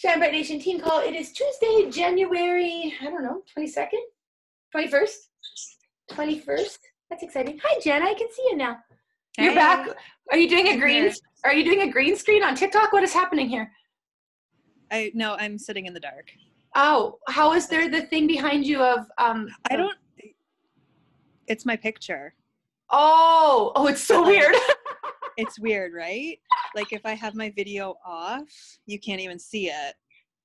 Shine Nation team call. It is Tuesday, January, 22nd? 21st? 21st? That's exciting. Hi, Jen. I can see you now. You're Hey. back. Are you doing a green screen on TikTok? What is happening here? No, I'm sitting in the dark. Oh, how is there the thing behind you of It's my picture. Oh, it's so weird. It's weird, right? Like if I have my video off, you can't even see it.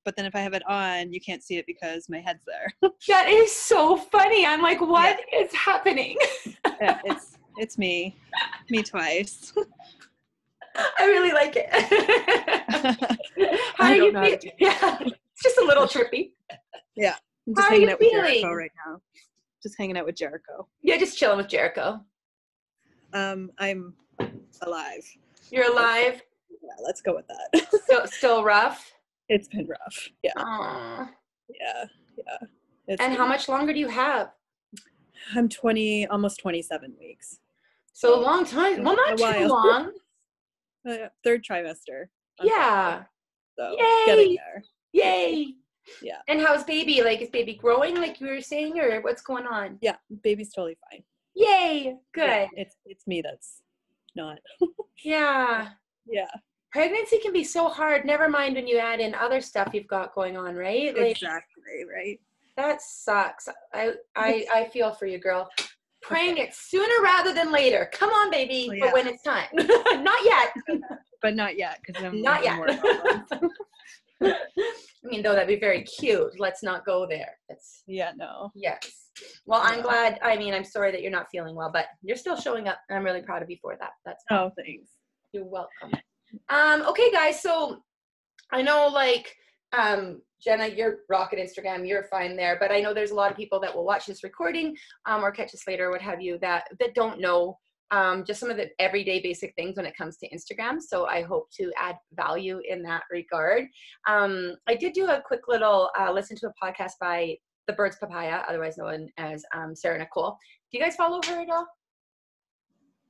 But then if I have it on, you can't see it because my head's there. That is so funny. I'm like, what is happening? Yeah, it's me. Me twice. I really like it. How are you feeling? Yeah, it's just a little trippy. Yeah. I'm How just are hanging you out with feeling? Jericho right now. Just hanging out with Jericho. Yeah, just chilling with Jericho. I'm alive. You're alive? Yeah, let's go with that. Still rough? It's been rough. Yeah. Aww. Yeah. And how much longer do you have? I'm almost 27 weeks. So a long time. Well, not too long. Third trimester. Yeah. So Yay. Getting there. Yay. Yeah. And how's baby? Like, is baby growing like you were saying, or what's going on? Yeah, baby's totally fine. Yay. Good. Yeah, it's me that's not. Yeah. Yeah. Pregnancy can be so hard. Never mind when you add in other stuff you've got going on, right? Like, exactly, right? That sucks. I feel for you, girl. Praying it sooner rather than later. Come on, baby. Well, yeah. But when it's time. Not yet. But not yet, because I'm not yet. more I mean, though that'd be very cute. Let's not go there. No. Yes. Well, I'm glad. I mean, I'm sorry that you're not feeling well, but you're still showing up, and I'm really proud of you for that. That's fun. Oh, thanks. You're welcome. Okay, guys. So I know, like, Jenna, you're rocking Instagram. You're fine there, but I know there's a lot of people that will watch this recording, or catch us later, or what have you, that don't know just some of the everyday basic things when it comes to Instagram. So I hope to add value in that regard. I did do a quick little listen to a podcast by The Birds Papaya, otherwise known as Sarah Nicole. Do you guys follow her at all?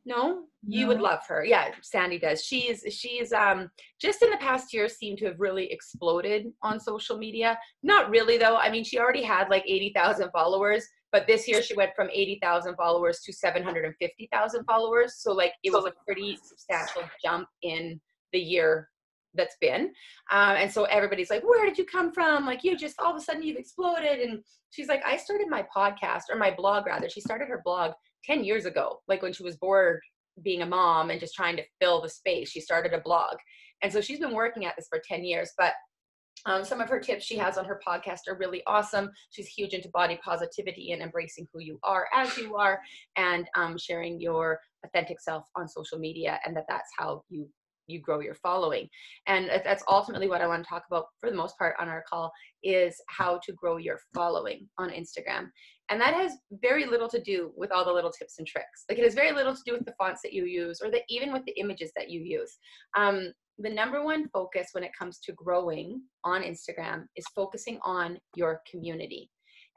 No? You would love her. Yeah, Sandy does. She's just in the past year seemed to have really exploded on social media. Not really though. I mean, she already had like 80,000 followers, but this year she went from 80,000 followers to 750,000 followers. So like it was a pretty substantial jump in the year that's been. And so everybody's like, where did you come from? Like you just all of a sudden you've exploded. And she's like, I started my podcast, or my blog rather. She started her blog 10 years ago, like when she was bored being a mom and just trying to fill the space. She started a blog. And so she's been working at this for 10 years, but some of her tips she has on her podcast are really awesome. She's huge into body positivity and embracing who you are as you are, and sharing your authentic self on social media, and that's how you grow your following. And that's ultimately what I want to talk about for the most part on our call, is how to grow your following on Instagram. And that has very little to do with all the little tips and tricks. Like it has very little to do with the fonts that you use, or even with the images that you use. The number one focus when it comes to growing on Instagram is focusing on your community.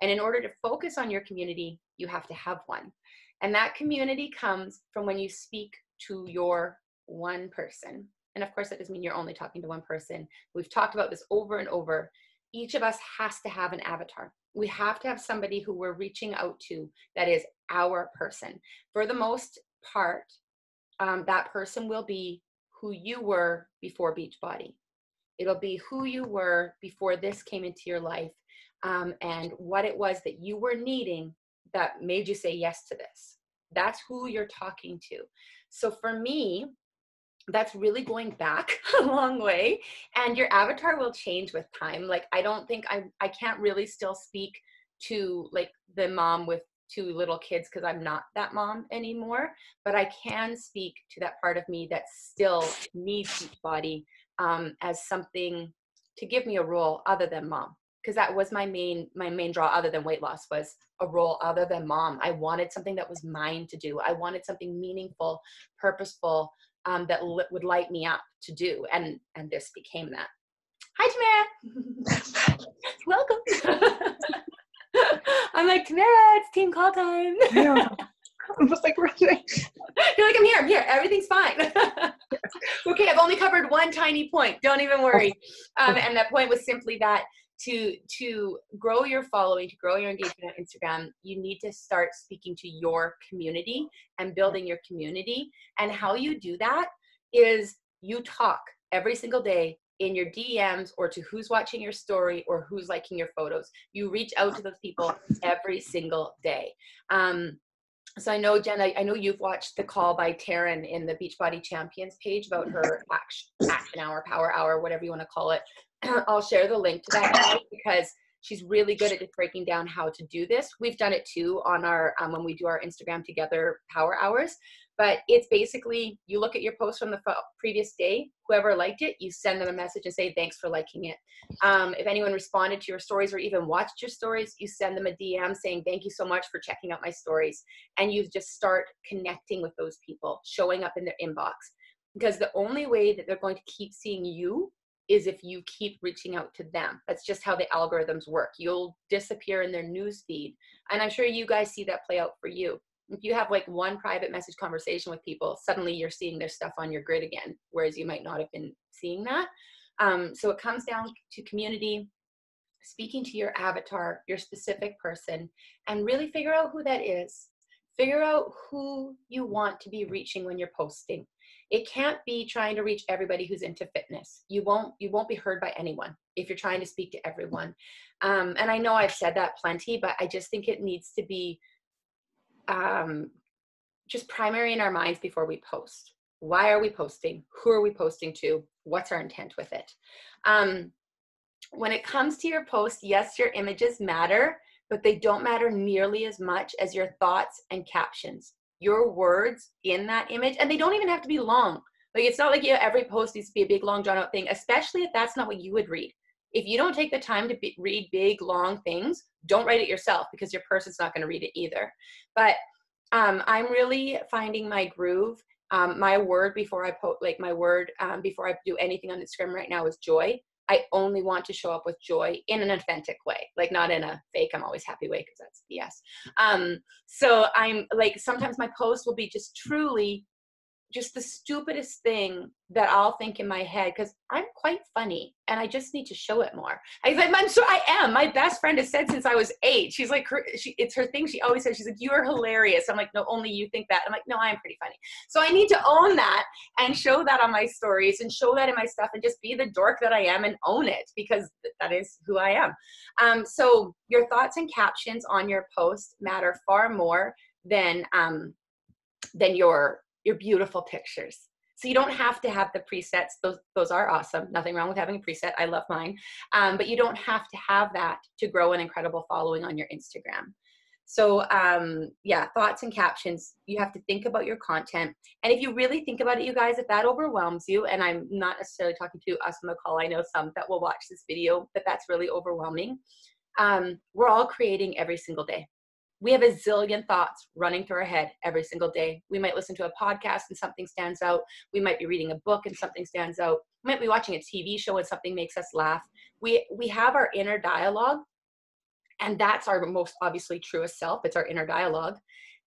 And in order to focus on your community, you have to have one. And that community comes from when you speak to your one person. And of course, that doesn't mean you're only talking to one person. We've talked about this over and over. Each of us has to have an avatar. We have to have somebody who we're reaching out to that is our person. For the most part, that person will be who you were before Beachbody. It'll be who you were before this came into your life, and what it was that you were needing that made you say yes to this. That's who you're talking to. So for me, that's really going back a long way, and your avatar will change with time. Like I don't think I can't really still speak to like the mom with 2 little kids, because I'm not that mom anymore, but I can speak to that part of me that still needs Beachbody as something to give me a role other than mom, because that was my main draw, other than weight loss, was a role other than mom. I wanted something that was mine to do. I wanted something meaningful, purposeful, that would light me up to do, and this became that. Hi, Tamara. Welcome. I'm like, Tamara, it's team call time. Yeah. I was like, running. You're like, I'm here, everything's fine. Okay, I've only covered one tiny point. Don't even worry. And that point was simply that to grow your following, to grow your engagement on Instagram, you need to start speaking to your community and building your community. And how you do that is you talk every single day in your DMs or to who's watching your story or who's liking your photos. You reach out to those people every single day. So I know, Jen, I know you've watched the call by Taryn in the Beachbody Champions page about her action hour, power hour, whatever you want to call it. I'll share the link to that because she's really good at just breaking down how to do this. We've done it too on our, when we do our Instagram together power hours, but it's basically, you look at your post from the previous day, whoever liked it, you send them a message and say, thanks for liking it. If anyone responded to your stories or even watched your stories, you send them a DM saying, thank you so much for checking out my stories. And you just start connecting with those people, showing up in their inbox, because the only way that they're going to keep seeing you is if you keep reaching out to them. That's just how the algorithms work. You'll disappear in their news feed. And I'm sure you guys see that play out for you. If you have like one private message conversation with people, suddenly you're seeing their stuff on your grid again, whereas you might not have been seeing that. So it comes down to community, speaking to your avatar, your specific person, and really figure out who that is. Figure out who you want to be reaching when you're posting. It can't be trying to reach everybody who's into fitness. You won't be heard by anyone if you're trying to speak to everyone. And I know I've said that plenty, but I just think it needs to be just primary in our minds before we post. Why are we posting? Who are we posting to? What's our intent with it? When it comes to your post, yes, your images matter, but they don't matter nearly as much as your thoughts and captions. Your words in that image, and they don't even have to be long. Like, it's not like every post needs to be a big, long, drawn out thing, especially if that's not what you would read. If you don't take the time to read big, long things, don't write it yourself because your person's not going to read it either. But I'm really finding my groove. My word before I post, before I do anything on Instagram right now is joy. I only want to show up with joy in an authentic way, like not in a fake, I'm always happy way, because that's BS. So I'm like, sometimes my post will be just truly just the stupidest thing that I'll think in my head, because I'm quite funny and I just need to show it more. I'm sure I am. My best friend has said since I was 8, she's like, it's her thing. She always says, she's like, you are hilarious. I'm like, no, only you think that. I'm like, no, I'm pretty funny. So I need to own that and show that on my stories and show that in my stuff and just be the dork that I am and own it, because that is who I am. So your thoughts and captions on your post matter far more than your beautiful pictures. So you don't have to have the presets. Those are awesome. Nothing wrong with having a preset. I love mine. But you don't have to have that to grow an incredible following on your Instagram. So yeah, thoughts and captions, you have to think about your content. And if you really think about it, you guys, if that overwhelms you, and I'm not necessarily talking to us on the call, I know some that will watch this video, but that's really overwhelming. We're all creating every single day. We have a zillion thoughts running through our head every single day. We might listen to a podcast and something stands out. We might be reading a book and something stands out. We might be watching a TV show and something makes us laugh. We have our inner dialogue, and that's our most obviously truest self. It's our inner dialogue.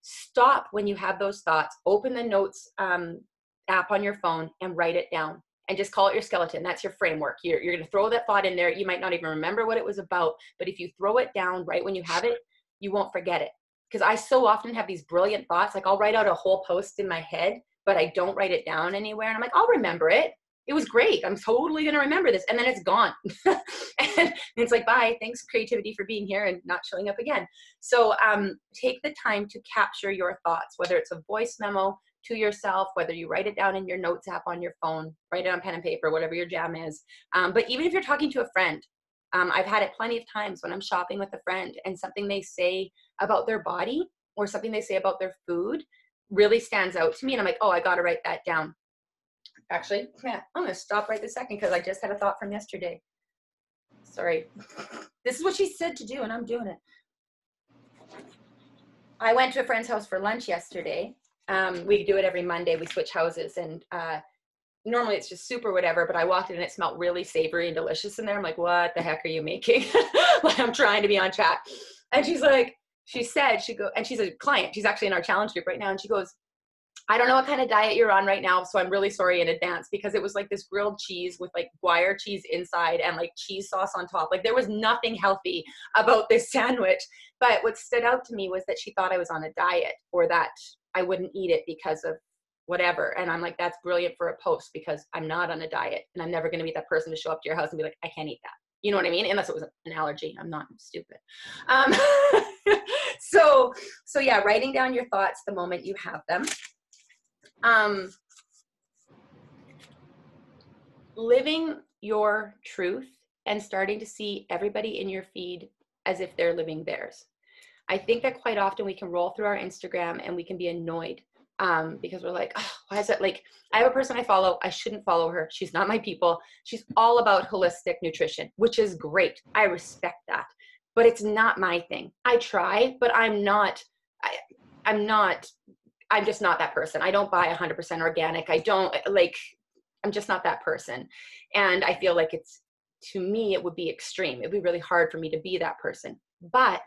Stop when you have those thoughts. Open the notes app on your phone and write it down. And just call it your skeleton. That's your framework. You're going to throw that thought in there. You might not even remember what it was about, but if you throw it down right when you have it, you won't forget it. Because I so often have these brilliant thoughts. Like, I'll write out a whole post in my head, but I don't write it down anywhere. And I'm like, I'll remember it. It was great. I'm totally going to remember this. And then it's gone. And it's like, bye. Thanks, creativity, for being here and not showing up again. So take the time to capture your thoughts, whether it's a voice memo to yourself, whether you write it down in your notes app on your phone, write it on pen and paper, whatever your jam is. But even if you're talking to a friend, I've had it plenty of times when I'm shopping with a friend and something they say about their body or something they say about their food really stands out to me. And I'm like, oh, I got to write that down. Actually, yeah, I'm going to stop right this second because I just had a thought from yesterday. Sorry. This is what she said to do, and I'm doing it. I went to a friend's house for lunch yesterday. We do it every Monday. We switch houses, and normally it's just soup or whatever, but I walked in and it smelled really savory and delicious in there. I'm like, what the heck are you making? Like, I'm trying to be on track. And she's like, she said, and she's a client, she's actually in our challenge group right now, and she goes, I don't know what kind of diet you're on right now, so I'm really sorry in advance, because it was like this grilled cheese with like Gruyere cheese inside and like cheese sauce on top. Like there was nothing healthy about this sandwich. But what stood out to me was that she thought I was on a diet, or that I wouldn't eat it because of whatever. And I'm like, that's brilliant for a post, because I'm not on a diet, and I'm never going to be that person to show up to your house and be like, I can't eat that. You know what I mean? Unless it was an allergy. I'm not stupid. So yeah, writing down your thoughts the moment you have them. Living your truth and starting to see everybody in your feed as if they're living theirs. I think that quite often we can roll through our Instagram and we can be annoyed because we're like, oh, why is it like, I have a person I follow, I shouldn't follow her. She's not my people. She's all about holistic nutrition, which is great. I respect that, but it's not my thing. I try, but I'm just not that person. I don't buy 100% organic. I'm just not that person. And I feel like to me, it would be extreme. It'd be really hard for me to be that person. But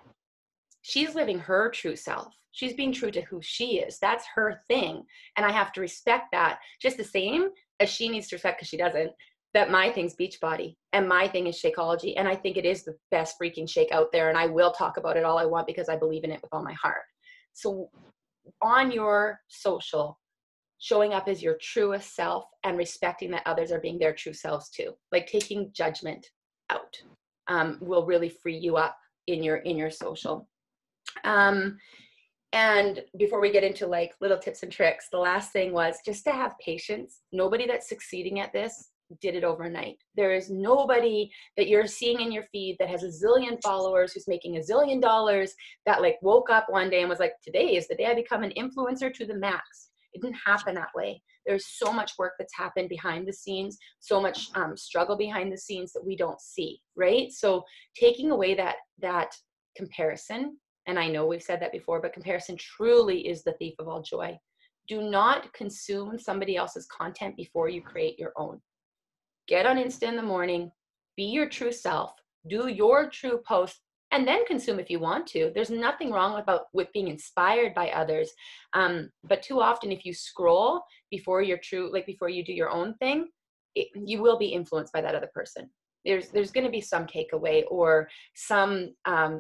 she's living her true self. She's being true to who she is. That's her thing. And I have to respect that, just the same as she needs to respect, because she doesn't, that my thing's Beachbody and my thing is Shakeology. And I think it is the best freaking shake out there. And I will talk about it all I want, because I believe in it with all my heart. So on your social, showing up as your truest self and respecting that others are being their true selves too. Like taking judgment out will really free you up in your social. And before we get into like little tips and tricks, the last thing was just to have patience. Nobody that's succeeding at this did it overnight. There is nobody that you're seeing in your feed that has a zillion followers, who's making $1 zillion, that like woke up one day and was like, today is the day I become an influencer to the max. It didn't happen that way. There's so much work that's happened behind the scenes, so much struggle behind the scenes that we don't see, right? So taking away that comparison, and I know we've said that before, but comparison truly is the thief of all joy. Do not consume somebody else's content before you create your own. Get on Insta in the morning, be your true self, do your true post, and then consume if you want to. There's nothing wrong with being inspired by others. But too often, if you scroll before you're true, like before you do your own thing, you will be influenced by that other person. There's going to be some takeaway, or some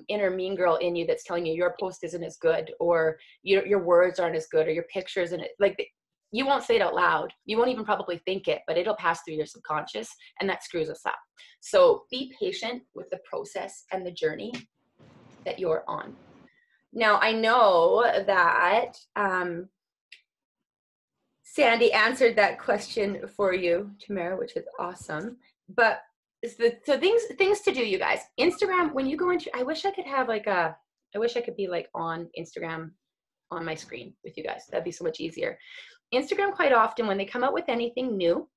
inner mean girl in you that's telling you your post isn't as good, or your words aren't as good, or your pictures and you won't say it out loud. You won't even probably think it, but it'll pass through your subconscious, and that screws us up. So be patient with the process and the journey that you're on. Now, I know that Sandy answered that question for you, Tamara, which is awesome. But so things to do, you guys. Instagram, when you go into, I wish I could be like on Instagram on my screen with you guys. That'd be so much easier. Instagram, quite often when they come out with anything new,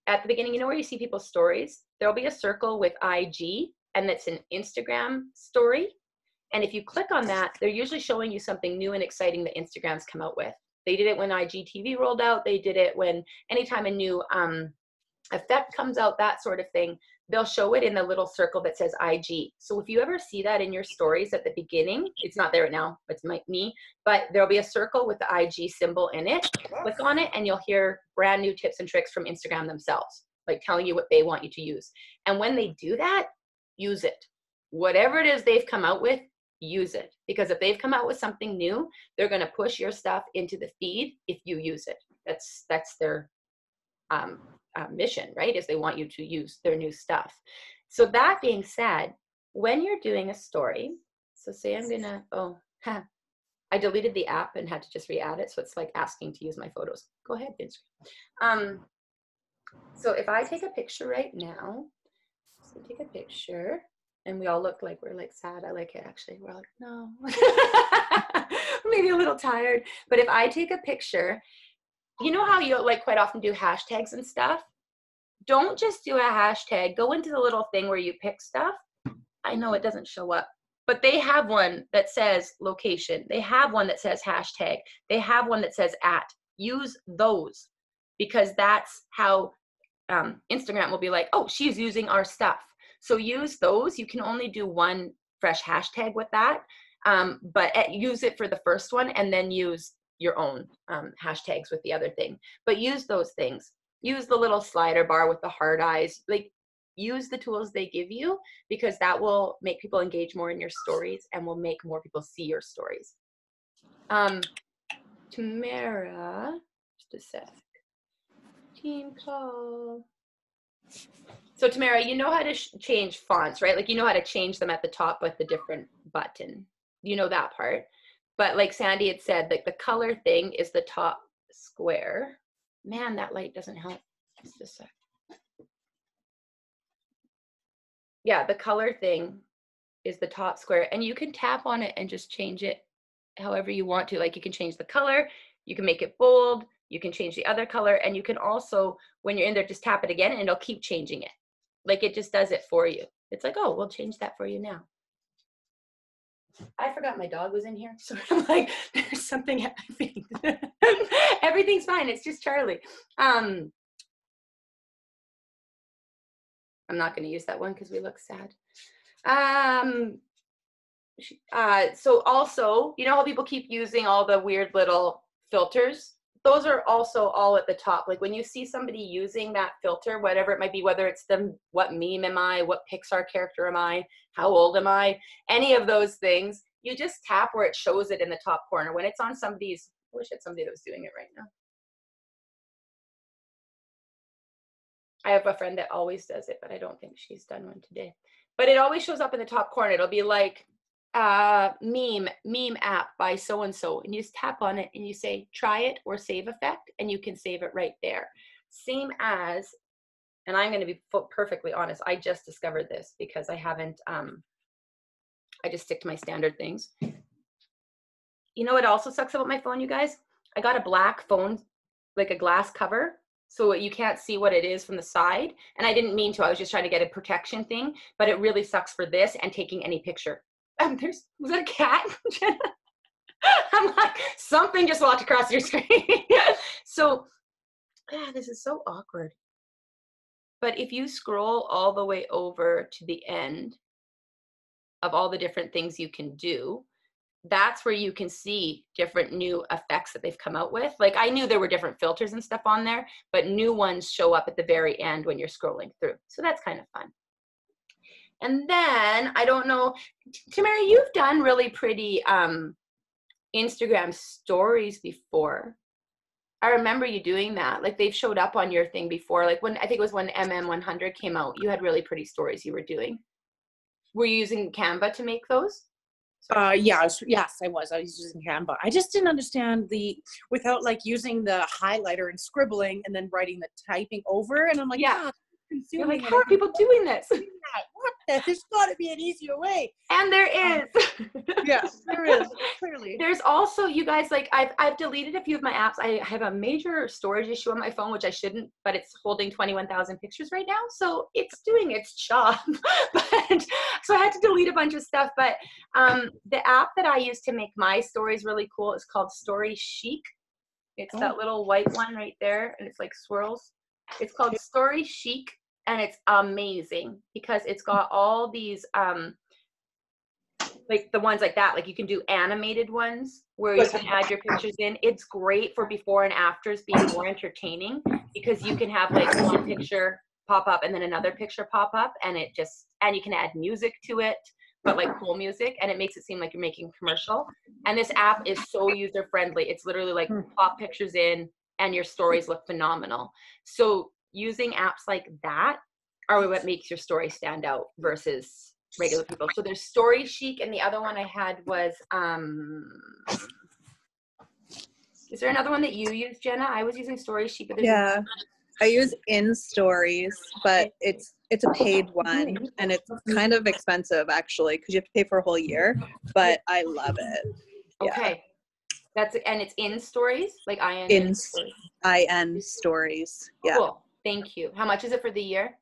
at the beginning, you know where you see people's stories? There'll be a circle with IG, and that's an Instagram story. And if you click on that, they're usually showing you something new and exciting that Instagram's come out with. They did it when IGTV rolled out. They did it when anytime a new effect comes out, that sort of thing, they'll show it in the little circle that says IG. So if you ever see that in your stories at the beginning, it's not there right now, it's me, but there'll be a circle with the IG symbol in it. Click on it and you'll hear brand new tips and tricks from Instagram themselves, like telling you what they want you to use. And when they do that, use it. Whatever it is they've come out with, use it. Because if they've come out with something new, they're going to push your stuff into the feed if you use it. That's their mission, right? Is they want you to use their new stuff. So that being said, when you're doing a story, so say I'm gonna, I deleted the app and had to just re-add it, so it's like asking to use my photos. Go ahead, Vince. So if I take a picture right now, so take a picture, and we all look like we're like sad. I like it actually. We're like, no, maybe a little tired. But if I take a picture, you know how you like quite often do hashtags and stuff? Don't just do a hashtag. Go into the little thing where you pick stuff. I know it doesn't show up, but they have one that says location. They have one that says hashtag. They have one that says @ Use those, because that's how Instagram will be like, oh, she's using our stuff. So use those. You can only do one fresh hashtag with that. But use it for the first one and then use your own hashtags with the other thing. But use those things. Use the little slider bar with the heart eyes. Like, use the tools they give you, because that will make people engage more in your stories and will make more people see your stories. Tamara, just a sec. Team call. So Tamara, you know how to change fonts, right? Like, you know how to change them at the top with the different button. You know that part. But like Sandy had said, like the color thing is the top square. Man, that light doesn't help. Just a sec. Yeah, the color thing is the top square, and you can tap on it and just change it however you want to. Like, you can change the color, you can make it bold, you can change the other color, and you can also, when you're in there, just tap it again and it'll keep changing it. Like, it just does it for you. It's like, oh, we'll change that for you now. I forgot my dog was in here, so I'm like, there's something happening. Everything's fine, it's just Charlie. I'm not going to use that one because we look sad. So also, you know how people keep using all the weird little filters? Those are also all at the top. Like, when you see somebody using that filter, whatever it might be, whether it's them, what meme am I, what Pixar character am I, how old am I, any of those things, you just tap where it shows it in the top corner. When it's on somebody's, I wish I had somebody that was doing it right now. I have a friend that always does it, but I don't think she's done one today. But it always shows up in the top corner. It'll be like meme app by so-and-so, and you just tap on it and you say try it or save effect, and you can save it right there. Same as, and I'm going to be perfectly honest, I just discovered this because I haven't, I just stick to my standard things. You know what also sucks about my phone, you guys? I got a black phone, like a glass cover, so you can't see what it is from the side. And I didn't mean to, I was just trying to get a protection thing, but it really sucks for this and taking any picture. Was that a cat? I'm like, something just walked across your screen. So, this is so awkward. But if you scroll all the way over to the end of all the different things you can do, that's where you can see different new effects that they've come out with. Like, I knew there were different filters and stuff on there, but new ones show up at the very end when you're scrolling through. So that's kind of fun. And then, I don't know, Tamara, you've done really pretty Instagram stories before. I remember you doing that. Like, they've showed up on your thing before. Like, when, I think it was when MM100 came out, you had really pretty stories you were doing. Were you using Canva to make those? Yes, I was using Canva. I just didn't understand without like using the highlighter and scribbling and then writing the typing over. And I'm like, yeah. You're like, how are people doing this? What the? There's got to be an easier way. And there is. Yes, there is. Clearly. There's also, you guys, like, I've deleted a few of my apps. I have a major storage issue on my phone, which I shouldn't, but it's holding 21,000 pictures right now. So it's doing its job. But so I had to delete a bunch of stuff. But the app that I use to make my stories really cool is called Story Chic. It's that little white one right there, and it's like swirls. It's called Story Chic, and it's amazing because it's got all these like the ones like that, like you can do animated ones where you can add your pictures in. It's great for before and afters being more entertaining because you can have like one picture pop up and then another picture pop up, and and you can add music to it, but like cool music, and it makes it seem like you're making a commercial. And this app is so user friendly. It's literally like pop pictures in and your stories look phenomenal. So using apps like that are what makes your story stand out versus regular people. So there's Story Chic, and the other one I had was, is there another one that you use, Jenna? I was using Story Chic. But yeah, I use In Stories, but it's a paid one, and it's kind of expensive actually because you have to pay for a whole year, but I love it. Okay. And it's In Stories, like In Stories. Yeah. Cool. Thank you. How much is it for the year?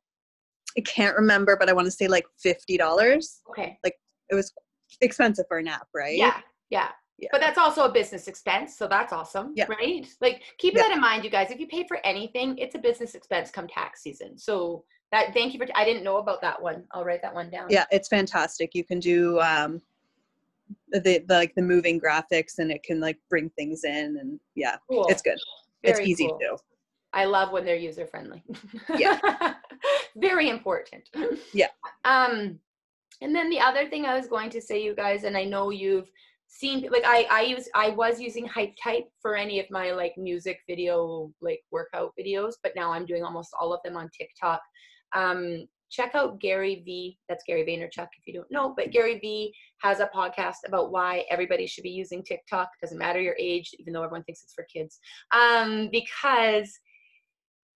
I can't remember, but I want to say like $50. Okay. Like, it was expensive for an app, right? Yeah. But that's also a business expense, so that's awesome, right? Like, keep that in mind, you guys. If you pay for anything, it's a business expense come tax season. So thank you I didn't know about that one. I'll write that one down. Yeah, it's fantastic. You can do like the moving graphics, and it can like bring things in, and yeah, Cool. it's good. Very it's easy cool. too. I love when they're user friendly. Yeah. Very important. Yeah. And then the other thing I was going to say, you guys, and I know you've seen, like I was using Hypetype for any of my like music video, like workout videos, but now I'm doing almost all of them on TikTok. Check out Gary V. That's Gary Vaynerchuk if you don't know, but Gary V has a podcast about why everybody should be using TikTok. Doesn't matter your age, even though everyone thinks it's for kids, because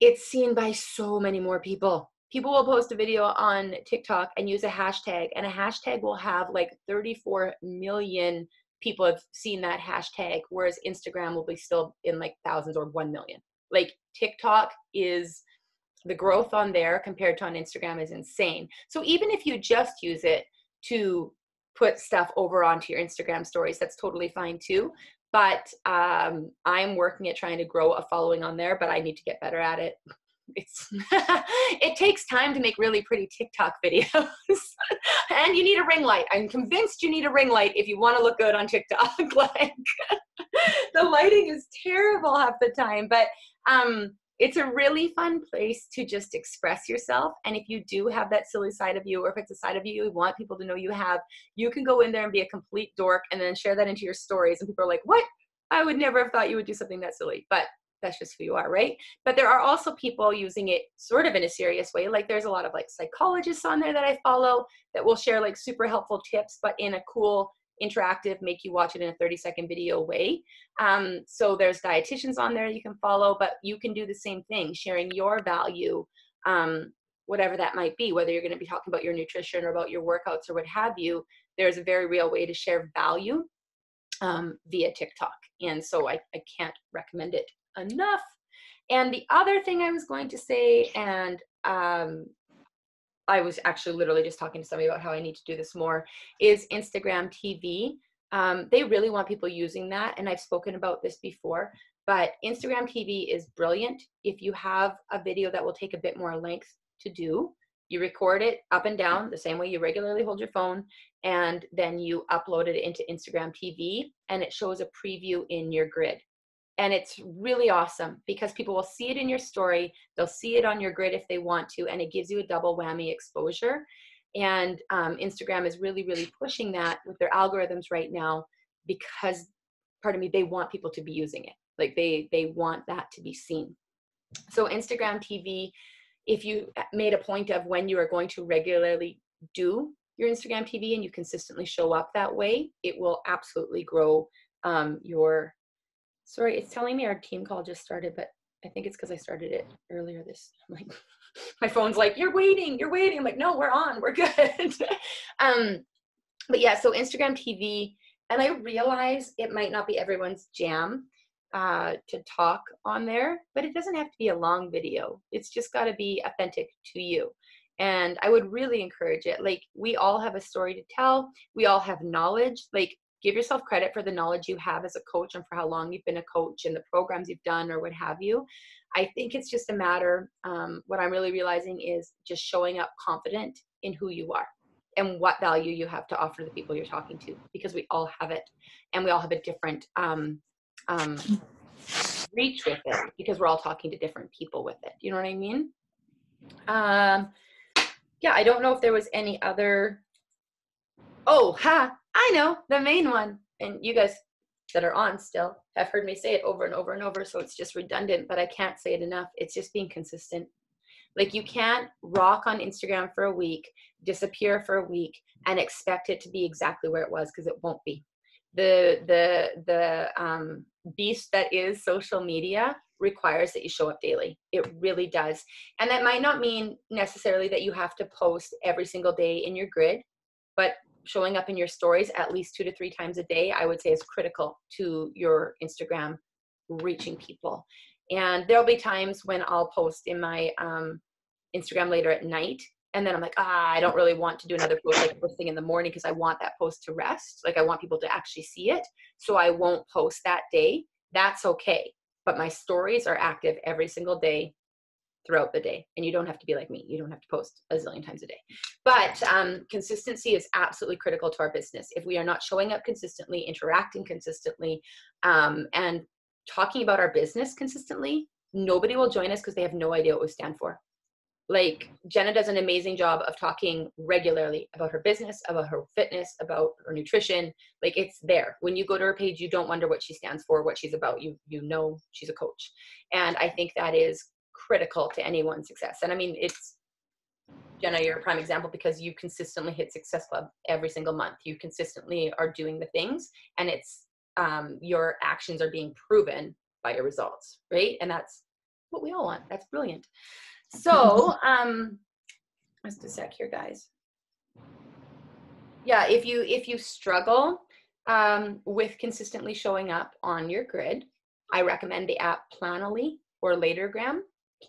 it's seen by so many more people. People will post a video on TikTok and use a hashtag, and a hashtag will have like 34 million people have seen that hashtag, whereas Instagram will be still in like thousands or 1 million. Like TikTok is, the growth on there compared to on Instagram is insane. So even if you just use it to put stuff over onto your Instagram stories, that's totally fine too. But I'm working at trying to grow a following on there, but I need to get better at it. It's it takes time to make really pretty TikTok videos. And you need a ring light. I'm convinced you need a ring light if you want to look good on TikTok. Like the lighting is terrible half the time, but it's a really fun place to just express yourself. And if you do have that silly side of you, or if it's a side of you want people to know you have, you can go in there and be a complete dork and then share that into your stories. And people are like, what? I would never have thought you would do something that silly. But that's just who you are, right? But there are also people using it sort of in a serious way. Like there's a lot of like psychologists on there that I follow that will share like super helpful tips, but in a cool, interactive, make you watch it in a 30-second video way. So there's dietitians on there you can follow, but you can do the same thing, sharing your value, whatever that might be, whether you're going to be talking about your nutrition or about your workouts or what have you. There's a very real way to share value via TikTok. And so I can't recommend it enough. And the other thing I was going to say, and I was actually literally just talking to somebody about how I need to do this more, is Instagram TV. They really want people using that. And I've spoken about this before, but Instagram TV is brilliant. If you have a video that will take a bit more length to do, you record it up and down the same way you regularly hold your phone, and then you upload it into Instagram TV, and it shows a preview in your grid. And it's really awesome because people will see it in your story. They'll see it on your grid if they want to, and it gives you a double whammy exposure. And Instagram is really, really pushing that with their algorithms right now because, pardon me, they want people to be using it. Like they want that to be seen. So Instagram TV, if you made a point of when you are going to regularly do your Instagram TV and you consistently show up that way, it will absolutely grow your... Sorry, it's telling me our team call just started, but I think it's because I started it earlier this, like, my phone's like, you're waiting. I'm like, no, we're on, we're good. But yeah, so Instagram TV, and I realize it might not be everyone's jam to talk on there, but it doesn't have to be a long video. It's just got to be authentic to you. And I would really encourage it. Like, we all have a story to tell. We all have knowledge. Like, give yourself credit for the knowledge you have as a coach and for how long you've been a coach and the programs you've done or what have you. I think it's just a matter, what I'm really realizing is just showing up confident in who you are and what value you have to offer the people you're talking to, because we all have it and we all have a different reach with it because we're all talking to different people with it. You know what I mean? Yeah, I don't know if there was any other... Oh, I know the main one. And you guys that are on still have heard me say it over and over and over, so it's just redundant, but I can't say it enough. It's just being consistent. Like, you can't rock on Instagram for a week, disappear for a week, and expect it to be exactly where it was, because it won't be. The beast that is social media requires that you show up daily. It really does. And that might not mean necessarily that you have to post every single day in your grid, but showing up in your stories at least 2 to 3 times a day, I would say, is critical to your Instagram reaching people. And there'll be times when I'll post in my Instagram later at night, and then I'm like, I don't really want to do another post like first thing in the morning because I want that post to rest. Like, I want people to actually see it. So I won't post that day. That's okay. But my stories are active every single day, throughout the day. And you don't have to be like me. You don't have to post a zillion times a day. But consistency is absolutely critical to our business. If we are not showing up consistently, interacting consistently, and talking about our business consistently, nobody will join us because they have no idea what we stand for. Like Jenna does an amazing job of talking regularly about her business, about her fitness, about her nutrition. Like it's there. When you go to her page, you don't wonder what she stands for, what she's about. You know she's a coach. And I think that is critical to anyone's success. And I mean, it's, Jenna, you're a prime example because you consistently hit Success Club every single month. You consistently are doing the things, and it's your actions are being proven by your results, right? And that's what we all want. That's brilliant. So, just a sec here, guys. Yeah, if you struggle with consistently showing up on your grid, I recommend the app Planoly or Latergram.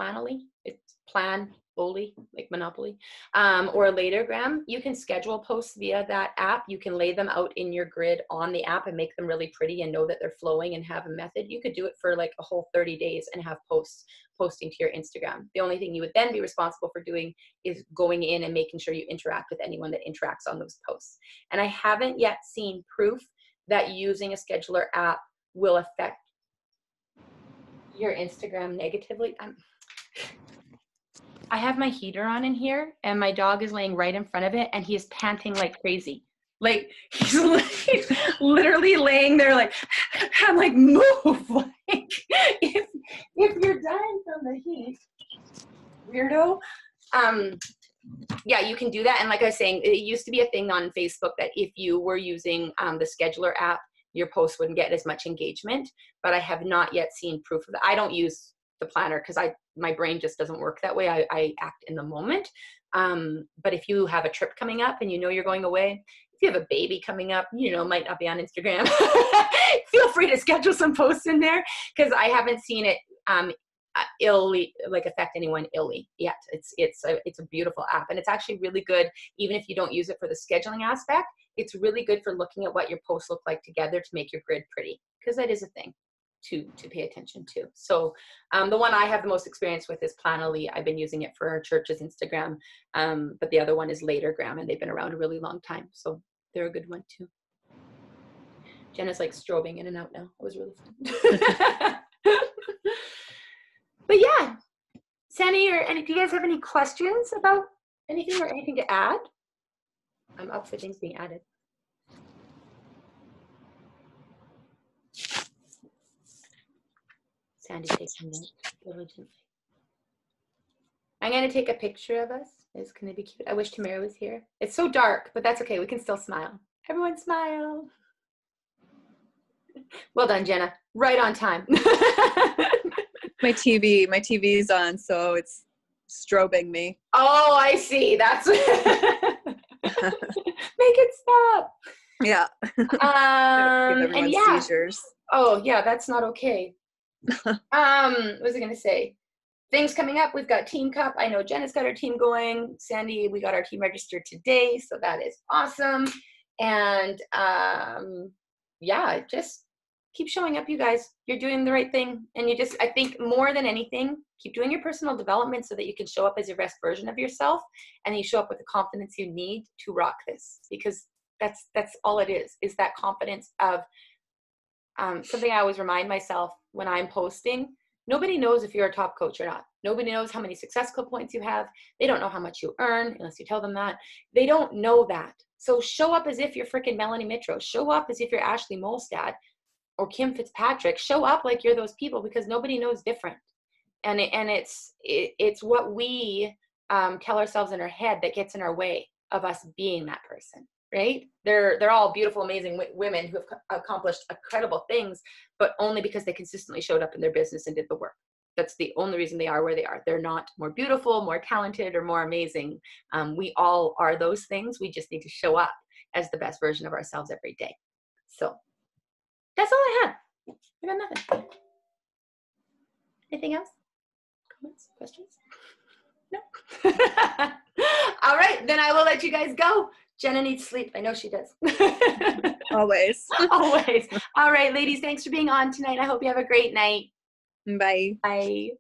Planoly, it's Planoly, like Monopoly, or Latergram. You can schedule posts via that app. You can lay them out in your grid on the app and make them really pretty and know that they're flowing and have a method. You could do it for like a whole 30 days and have posting to your Instagram. The only thing you would then be responsible for doing is going in and making sure you interact with anyone that interacts on those posts. And I haven't yet seen proof that using a scheduler app will affect your Instagram negatively. I have my heater on in here and my dog is laying right in front of it and he is panting like crazy. Like he's like, literally laying there like, I'm like, move. Like if you're dying from the heat, weirdo. Yeah, you can do that. And like I was saying, it used to be a thing on Facebook that if you were using the scheduler app, your posts wouldn't get as much engagement, but I have not yet seen proof of that. I don't use the planner because my brain just doesn't work that way. I act in the moment. But if you have a trip coming up and you know you're going away, if you have a baby coming up, you know, might not be on Instagram, feel free to schedule some posts in there because I haven't seen it illy like affect anyone illy yet. It's a beautiful app and it's actually really good even if you don't use it for the scheduling aspect. It's really good for looking at what your posts look like together to make your grid pretty because that is a thing to pay attention to. So the one I have the most experience with is Planoly. I've been using it for our church's Instagram, but the other one is Latergram and they've been around a really long time. So they're a good one too. Jenna's like strobing in and out now. It was really fun. But yeah, Sandy, do you guys have any questions about anything or anything to add? I'm up for things being added. Sandy taking notes diligently. I'm going to take a picture of us. It's going to be cute. I wish Tamara was here. It's so dark, but that's okay. We can still smile. Everyone smile. Well done, Jenna. Right on time. My TV's on, so it's strobing me. Oh, I see. That's Make it stop. Yeah. And yeah. Seizures. Oh, yeah, that's not okay. What was I going to say? Things coming up. We've got Team Cup. I know Jenna's got her team going. Sandy, we got our team registered today, so that is awesome. And yeah, just keep showing up, you guys. You're doing the right thing. And you just, I think more than anything, keep doing your personal development so that you can show up as your best version of yourself and you show up with the confidence you need to rock this. Because that's all it is that confidence of something I always remind myself when I'm posting. Nobody knows if you're a top coach or not. Nobody knows how many Success Club points you have. They don't know how much you earn unless you tell them that. They don't know that. So show up as if you're freaking Melanie Mitro. Show up as if you're Ashley Molstad or Kim Fitzpatrick. Show up like you're those people because nobody knows different. And it's what we tell ourselves in our head that gets in our way of us being that person, right? They're all beautiful, amazing women who have accomplished incredible things, but only because they consistently showed up in their business and did the work. That's the only reason they are where they are. They're not more beautiful, more talented, or more amazing. We all are those things. We just need to show up as the best version of ourselves every day. So that's all I had. I got nothing. Anything else? Comments? Questions? No? All right, then I will let you guys go. Jenna needs sleep. I know she does. Always. Always. All right, ladies, thanks for being on tonight. I hope you have a great night. Bye. Bye.